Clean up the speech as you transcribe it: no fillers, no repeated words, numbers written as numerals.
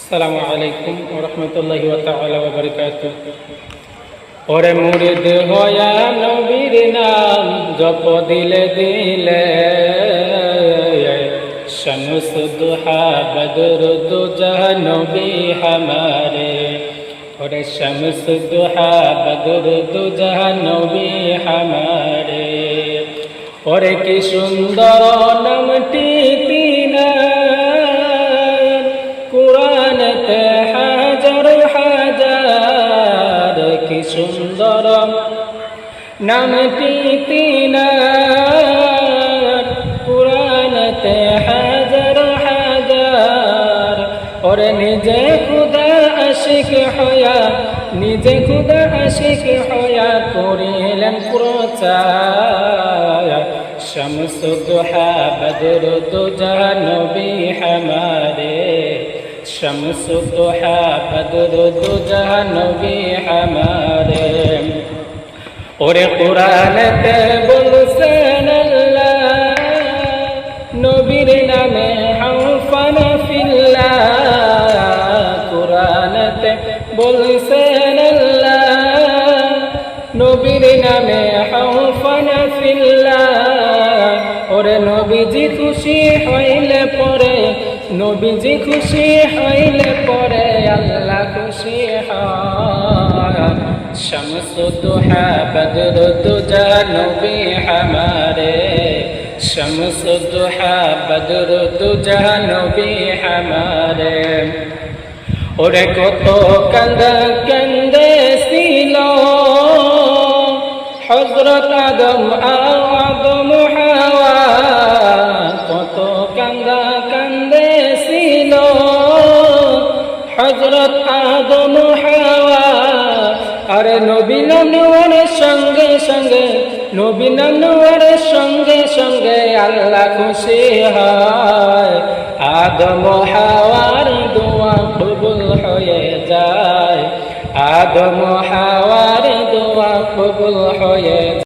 আসসালামু আলাইকুম ওয়া রাহমাতুল্লাহি ওয়া তাআলা ওয়া বারাকাতুহু। ওরে মুরিদ হয়া নবীর নাম জপ দিলে দিলে, শামস দুহা বদর দুজা নবী হামারে। ওরে শামস দুহা বদর দুজা নবী হামারে। ওরে কি সুন্দর নামটি তিনার, কুরআনেতে হাজার হাজার। কি সুন্দর নামটি তিনার, কুরআনেতে হাজার হাজার। ওরে নিজে খুদা আশিক হয়া, নিজে খুদা আশিক হয়া করিলেন প্রচার। শামস দুহা বদর দুজা নবী হামারে। শামস দুহা বদর দুজা নবী হামারে। ওরে কুরআনেতে বলছেন আল্লাহ, নবীর নামে হাওফান ফিল্লাহ। কুরআনেতে বলছেন আল্লাহ, নবীর নামে হাওফান ফিল্লাহ। ওরে নবীজি খুশি হইলে পরে, নবীজি খুশি হইলে পরে আল্লাহ খুশি হয়। শামস দুহা বদর দুজা নবী হামারে। শামস দুহা বদর দুজা নবী হামারে। ওরে কত কান্দা কান্দেছিল হযরত আদম আদম হাওয়া। কত কান্দা কান্দেছিল হযরত আদম হাওয়া। আরে নবী নাম নেওয়ার সঙ্গে সঙ্গে, নবী নাম নেওয়ার সঙ্গে সঙ্গে আল্লাহ খুশি হয়। আদম হাওয়ার দোয়া কবুল হয়ে যায়, আদম হাওয়ার দোয়া কবুল হয়ে যায়।